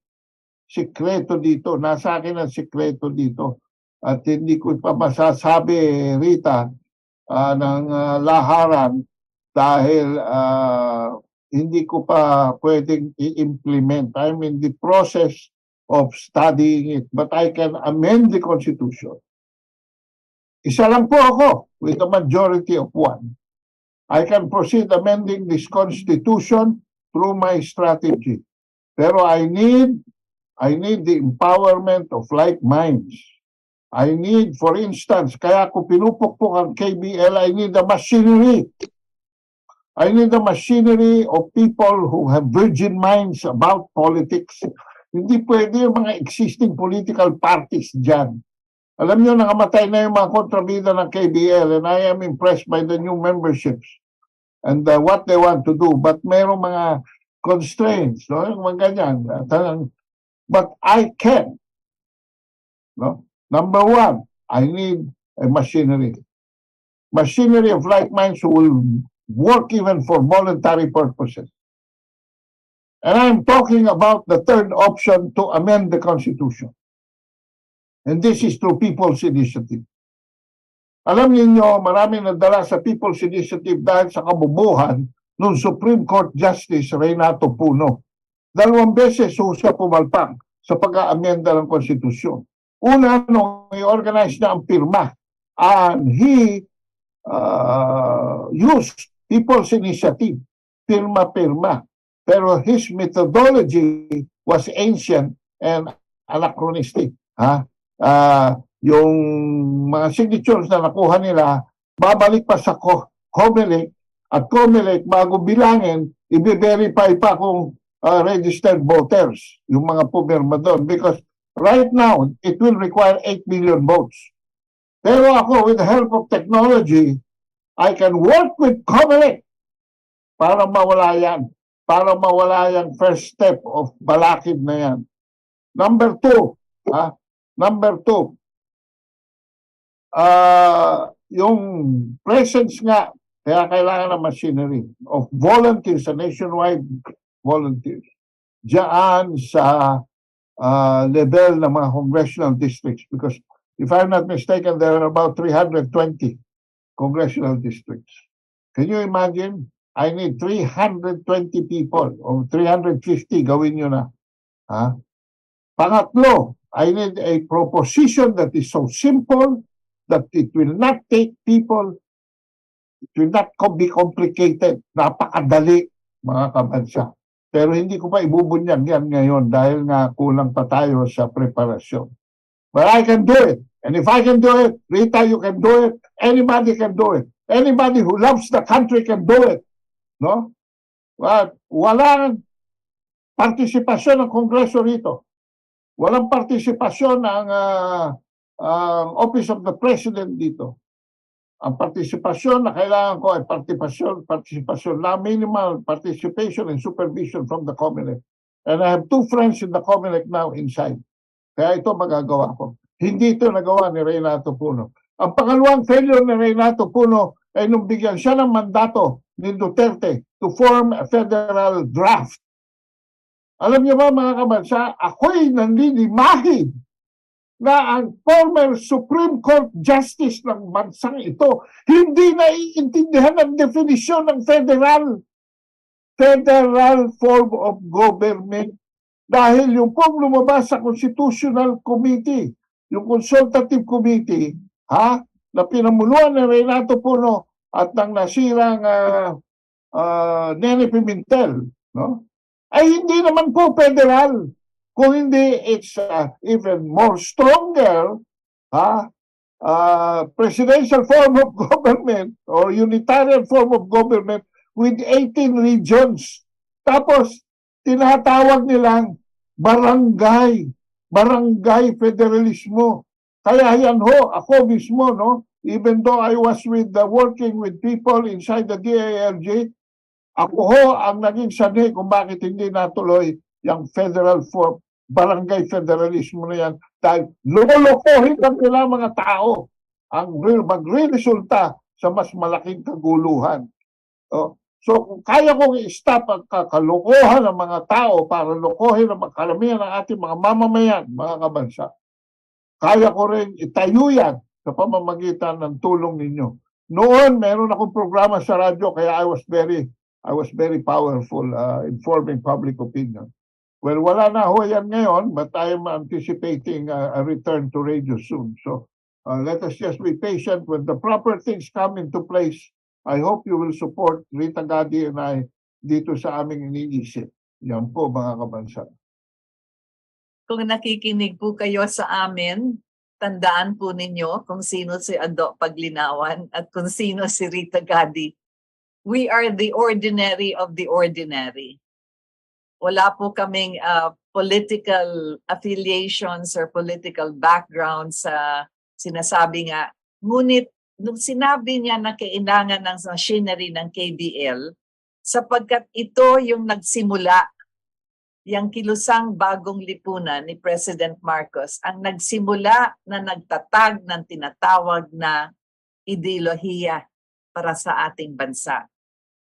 sikreto dito? Nasa akin ang sikreto dito. At hindi ko pa masasabi, Rita, ng laharan dahil hindi ko pa pwedeng i-implement. I'm in the process of studying it, but I can amend the Constitution. Isa lang po ako with a majority of one. I can proceed amending this Constitution through my strategy. Pero I need the empowerment of like minds. I need, for instance, kaya ko pinupukpok ang KBL, I need the machinery. I need the machinery of people who have virgin minds about politics. Hindi pwede yung mga existing political parties dyan. Alam niyo, nakamatay na yung mga kontrabida ng KBL and I am impressed by the new memberships and what they want to do. But mayroong mga constraints, no? Yung mga ganyan. But I can. No? Number one, I need a machinery. Machinery of like minds who will work even for voluntary purposes. And I'm talking about the third option to amend the Constitution. And this is through People's Initiative. Alam niyo, maraming nadala sa People's Initiative dahil sa kabubuhan ng Supreme Court Justice Renato Puno. 2 beses siya pumalpak sa pag-aamenda ng Konstitusyon. Una, nung i-organize na ang pirma, and he used People's Initiative, pirma-pirma. Pero his methodology was ancient and anachronistic. Yung mga signatures na nakuha nila, babalik pa sa COMELEC, at COMELEC, bago bilangin, i-verify pa kung registered voters, yung mga pumirma doon. Because right now, it will require 8 million votes. Pero ako, with the help of technology, I can work with COMELEC para mawala yan. Para mawala yung first step of balakid na yan. Number two, yung presence nga, kaya kailangan ng machinery of volunteers, a nationwide volunteers, diyan sa level ng mga congressional districts. Because if I'm not mistaken, there are about 320 congressional districts. Can you imagine? I need 320 people or 350, gawin nyo na. Pangatlo, I need a proposition that is so simple that it will not take people, it will not be complicated. Napakadali, mga kabansa. Pero hindi ko pa ibubunyag yan ngayon dahil nga kulang pa tayo sa preparasyon. But I can do it. And if I can do it, Rita, you can do it. Anybody can do it. Anybody who loves the country can do it. No? Walang partisipasyon ng Kongreso rito. Walang partisipasyon ng Office of the President dito. Ang partisipasyon na kailangan ko ay partisipasyon na minimal participation and supervision from the COMELEC. And I have 2 friends in the COMELEC now inside. Kaya ito magagawa ko. Hindi ito nagawa ni Renato Puno. Ang pangalawang failure ni Renato Puno ay nung bigyan siya ng mandato ni Duterte to form a federal draft. Alam niyo ba, mga kabansa, ako'y nanlilimahin na ang former Supreme Court Justice ng bansang ito hindi naiintindihan ang definisyon ng federal form of government dahil yung pong lumabas sa Constitutional Committee, yung Consultative Committee, na pinamuluan ni Renato Puno at ng nasirang Nene Pimentel, no? Ay hindi naman po federal. Kung hindi, it's even more stronger presidential form of government or unitarian form of government with 18 regions. Tapos, tinatawag nilang barangay federalismo. Kaya yan ho, ako mismo, no? Even though I was working with people inside the DILG, ako ho ang naging sanhi kung bakit hindi natuloy yung federal form, barangay federalismo na yan. Dahil lolokohin lang nila mga tao ang magre-resulta sa mas malaking kaguluhan. So kung kaya kong i-stop ang kalokohan ng mga tao para lokohin ang karamihan ng ating mga mamamayan, mga kabansa, kaya ko rin itayo yan sa pamamagitan ng tulong ninyo. Noon, meron akong programa sa radyo kaya I was very powerful informing public opinion. Well, wala na ho yan ngayon, but I am anticipating a return to radio soon. So let us just be patient. When the proper things come into place, I hope you will support Rita Gadi and I dito sa aming iniisip. Yan po, mga kabansa. Kung nakikinig po kayo sa amin, tandaan po ninyo kung sino si Ado Paglinawan at kung sino si Rita Gadi. We are the ordinary of the ordinary. Wala po kaming political affiliations or political background sa sinasabi nga. Ngunit nung sinabi niya na kailangan ng machinery ng KBL, sapagkat ito yung nagsimula, yung kilusang bagong lipunan ni President Marcos, ang nagsimula na nagtatag ng tinatawag na ideolohiya para sa ating bansa.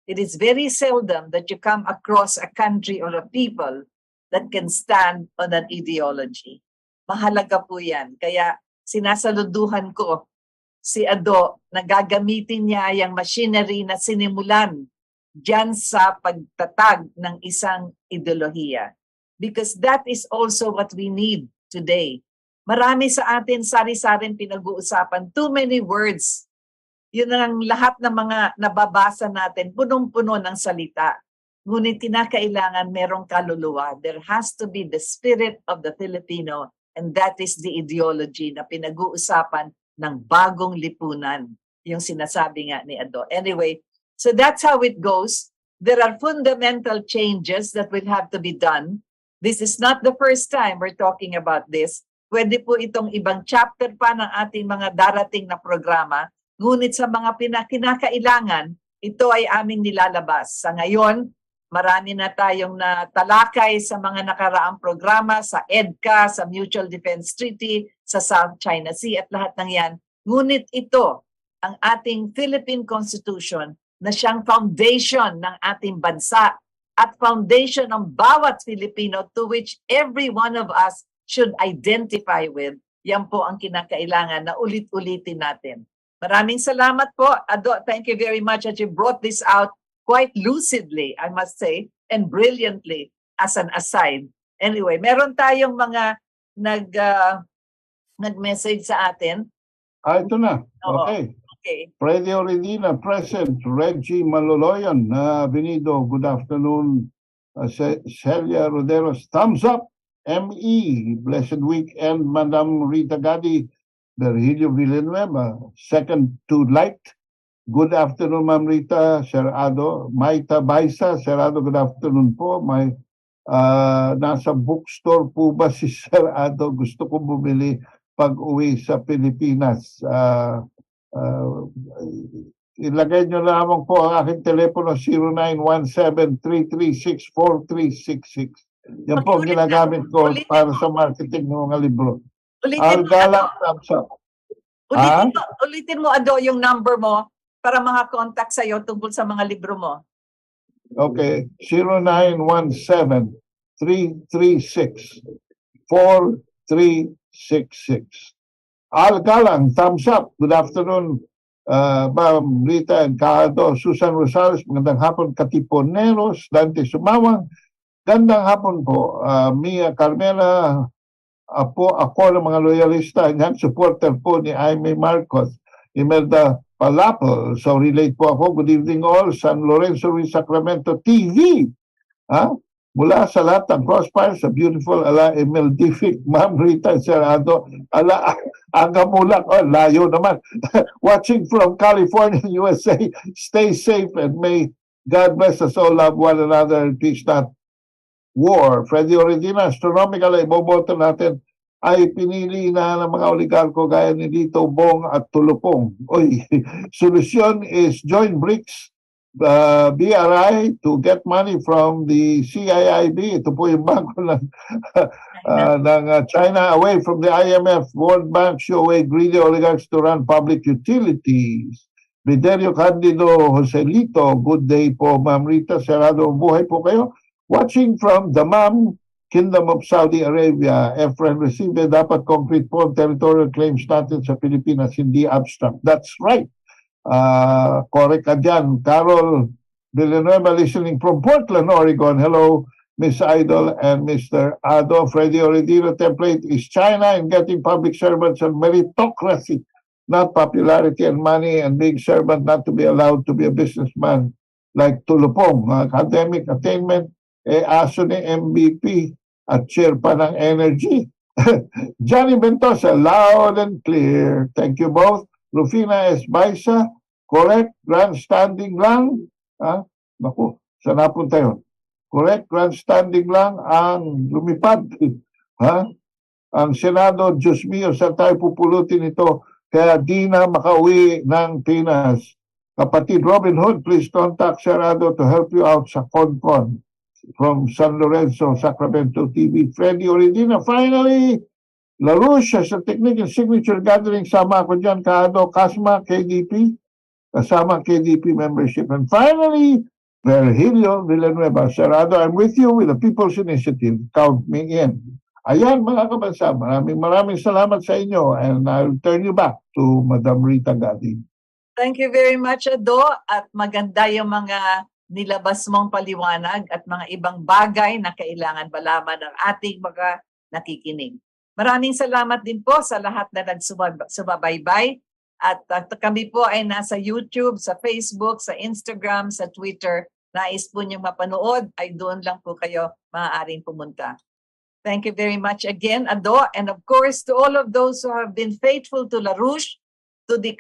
It is very seldom that you come across a country or a people that can stand on an ideology. Mahalaga po yan. Kaya sinasaluduhan ko si Ado na gagamitin niya yung machinery na sinimulan diyan sa pagtatag ng isang ideolohiya. Because that is also what we need today. Marami sa atin sari-saring pinag-uusapan. Too many words. Yun ang lahat ng mga nababasa natin, punong-puno ng salita. Ngunit kinakailangan merong kaluluwa. There has to be the spirit of the Filipino, and that is the ideology na pinag-uusapan ng bagong lipunan, yung sinasabi nga ni Ado. Anyway, so that's how it goes. There are fundamental changes that will have to be done. This is not the first time we're talking about this. Pwede po itong ibang chapter pa ng ating mga darating na programa. Ngunit sa mga kinakailangan, ito ay aming nilalabas. Sa ngayon, marami na tayong natalakay sa mga nakaraang programa, sa EDCA, sa Mutual Defense Treaty, sa South China Sea at lahat ng yan. Ngunit ito, ang ating Philippine Constitution na siyang foundation ng ating bansa at foundation ng bawat Filipino to which every one of us should identify with. Yan po ang kinakailangan na ulit-ulitin natin. Maraming salamat po, Ado. Thank you very much that you brought this out quite lucidly, I must say, and brilliantly as an aside. Anyway, meron tayong mga nag-message sa atin. Ito na. Oo. Okay. Freddy Oredina, present. Reggie Maloloyan, Benido, good afternoon. Celia Roderos, thumbs up. M.E., blessed weekend. Madam Rita Gadi, Virgilio Villanueva, second to light. Good afternoon, Ma'am Rita, Sir Ado. Maita Baisa, Sir Ado, good afternoon po. May nasa bookstore po ba si Sir Ado? Gusto ko bumili pag-uwi sa Pilipinas. Ilagay nyo lamang po ang aking telepono 0917-336-4366. Yan po ang ginagamit ko para sa marketing ng mga libro. Algala, ulitin mo, Ado, yung number mo para mga contact sa'yo tungkol sa mga libro mo. Okay, 0917-336-4366. Al Galang, thumbs up. Good afternoon, Ma'am Rita and Kaado. Susan Rosales, magandang hapon. Katipuneros, Dante Sumawang, gandang hapon po. Mia Carmela, ako ng mga loyalista, yan, supporter po ni Jaime Marcos. Imelda Palapel, so relate po ako. Good evening all, San Lorenzo Ruiz Sacramento TV. Mula sa lahat ng Crossfire, sa beautiful ala Emil Dific, Ma'am Rita Serrado, ala Agamulak, layo naman. Watching from California, USA. Stay safe and may God bless us all, love one another, and peace not war. Freddy Oredina, astronomical, iboboto natin ay pinili na ng mga oligarko gaya ni Lito Bong at Tulupong. Solusyon is join BRICS, BRI to get money from the CIIB. Ito po yung bangko ng China, away from the IMF. World Bank show away greedy oligarchs to run public utilities. Biderio Candido Joselito, good day po, Ma'am Rita Serrado, buhay po kayo. Watching from the Ma'am Kingdom of Saudi Arabia, Efren Recibe, dapat concrete po ang territorial claims natin sa Pilipinas, hindi abstract. That's right. Correct ka dyan. Carol Villanueva listening from Portland, Oregon. Hello, Miss Idol and Mr. Ado. Freddy Oredino template is China in getting public servants and meritocracy, not popularity and money, and being servant not to be allowed to be a businessman like Tulupong. Academic attainment, aso ni MVP at chair pa ng energy. Johnny Ventosa, loud and clear. Thank you both. Rufina S. Baisa, correct, grandstanding lang. Naku, saan napunta yun? Correct, grandstanding lang ang lumipad. Ang Senado, Diyos mio, saan tayo pupulutin ito? Kaya di na makauwi ng Pinas. Kapatid Robin Hood, please contact Senado to help you out sa CONCON. From San Lorenzo, Sacramento TV. Freddy Oredina, finally, LaRouche sa technique and signature gathering. Sama ako dyan, Kaado, Kasma, KDP. Kasama KDP membership. And finally, Virgilio Villanueva, Serrado, I'm with you with the People's Initiative. Count me in. Ayan, mga kabansa, maraming salamat sa inyo, and I'll turn you back to Madam Rita Gadi. Thank you very much, Ado, at maganda yung mga nilabas mong paliwanag at mga ibang bagay na kailangan malaman ng ating mga nakikinig. Maraming salamat din po sa lahat na nagsubaybay. At kami po ay nasa YouTube, sa Facebook, sa Instagram, sa Twitter. Nais po niyong mapanood, ay doon lang po kayo maaaring pumunta. Thank you very much again, Ado. And of course, to all of those who have been faithful to LaRouche, to the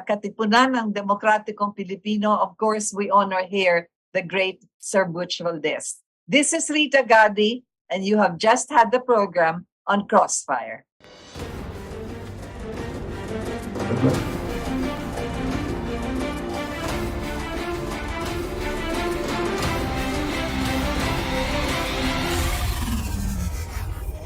Katipunan ng Demokratikong Pilipino, of course, we honor here the great Sir Butch Valdes. This is Rita Gadi, and you have just had the program on Crossfire. Okay.